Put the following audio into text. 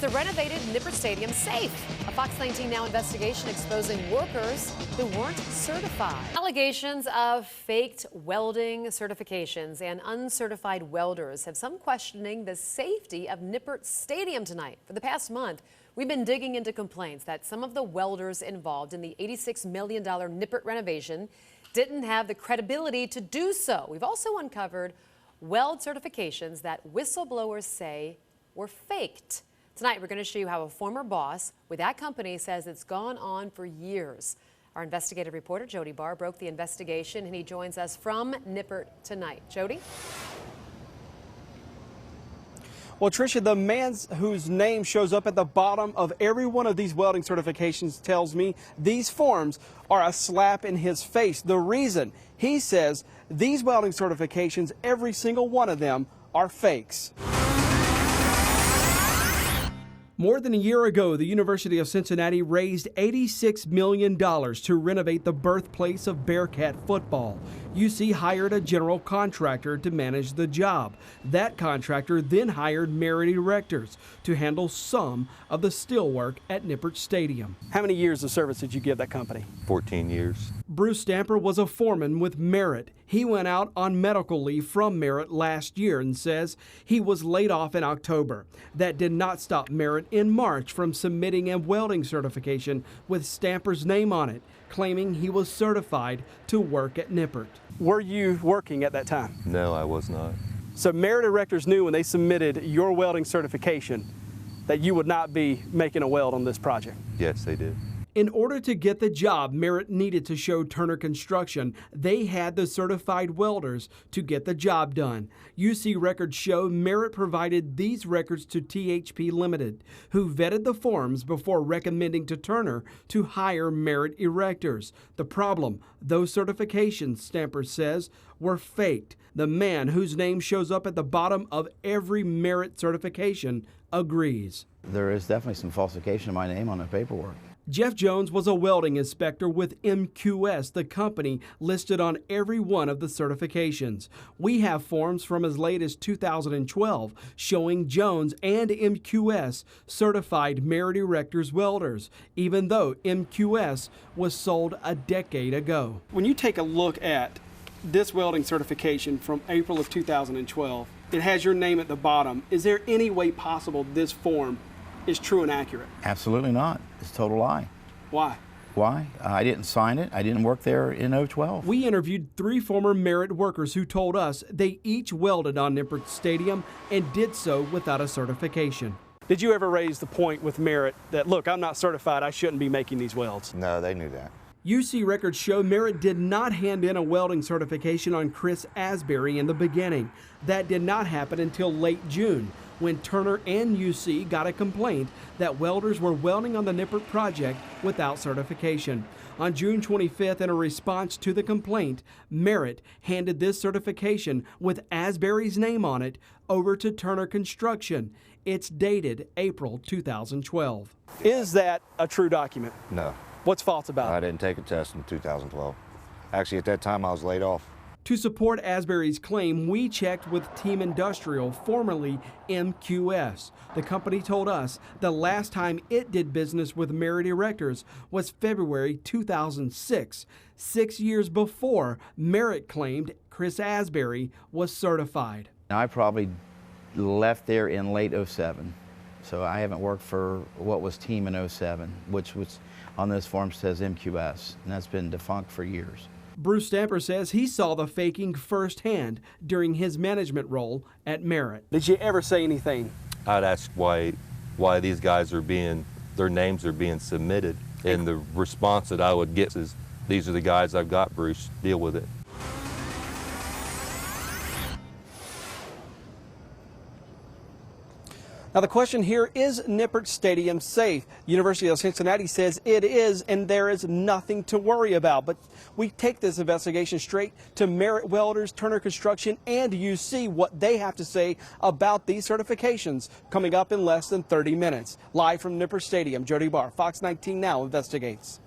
the renovated Nippert Stadium safe? A Fox 19 Now investigation exposing workers who weren't certified. Allegations of faked welding certifications and uncertified welders have some questioning the safety of Nippert Stadium tonight. For the past month, we've been digging into complaints that some of the welders involved in the $86 million Nippert renovation didn't have the credibility to do so. We've also uncovered weld certifications that whistleblowers say were faked. Tonight, we're going to show you how a former boss with that company says it's gone on for years. Our investigative reporter, Jody Barr, broke the investigation, and he joins us from Nippert tonight. Jody? Well, Tricia, the man whose name shows up at the bottom of every one of these welding certifications tells me these forms are a slap in his face. The reason, he says, these welding certifications, every single one of them, are fakes. More than a year ago, the University of Cincinnati raised $86 million to renovate the birthplace of Bearcat football. UC hired a general contractor to manage the job. That contractor then hired merit erectors to handle some of the steelwork at Nippert Stadium. How many years of service did you give that company? 14 years. Bruce Stamper was a foreman with Merit. He went out on medical leave from Merit last year and says he was laid off in October. That did not stop Merit in March from submitting a welding certification with Stamper's name on it, claiming he was certified to work at Nippert. Were you working at that time? No, I was not. So merit erectors knew when they submitted your welding certification that you would not be making a weld on this project? Yes, they did. In order to get the job, Merit needed to show Turner Construction they had the certified welders to get the job done. UC records show Merit provided these records to THP Limited, who vetted the forms before recommending to Turner to hire Merit erectors. The problem, those certifications, Stamper says, were faked. The man whose name shows up at the bottom of every Merit certification agrees. There is definitely some falsification of my name on the paperwork. Jeff Jones was a welding inspector with MQS, the company listed on every one of the certifications. We have forms from as late as 2012 showing Jones and MQS certified merit erectors welders, even though MQS was sold a decade ago. When you take a look at this welding certification from April of 2012, it has your name at the bottom. Is there any way possible this form is true and accurate? Absolutely not. It's a total lie. Why? Why? I didn't sign it. I didn't work there in 2012. We interviewed 3 former Merit workers who told us they each welded on Nippert Stadium and did so without a certification. Did you ever raise the point with Merit that, look, I'm not certified, I shouldn't be making these welds? No, they knew that. UC records show Merit did not hand in a welding certification on Chris Asbury in the beginning. That did not happen until late June, when Turner and UC got a complaint that welders were welding on the Nippert project without certification. On June 25th, in a response to the complaint, Merit handed this certification with Asbury's name on it over to Turner Construction. It's dated April 2012. Is that a true document? No. What's false about it? I didn't take a test in 2012. Actually, at that time, I was laid off. To support Asbury's claim, we checked with Team Industrial, formerly MQS. The company told us the last time it did business with merit erectors was February 2006, 6 years before Merit claimed Chris Asbury was certified. I probably left there in late 07, so I haven't worked for what was Team in 07, which was on those forms says MQS, and that's been defunct for years. Bruce Stamper says he saw the faking firsthand during his management role at Merit. Did you ever say anything? I'd ask why these guys are their names are being submitted, and the response that I would get is, these are the guys I've got, Bruce, deal with it. Now the question here, is Nippert Stadium safe? University of Cincinnati says it is, and there is nothing to worry about. But we take this investigation straight to Merit Welders, Turner Construction, and UC, what they have to say about these certifications, coming up in less than 30 minutes. Live from Nippert Stadium, Jody Barr, Fox 19 Now investigates.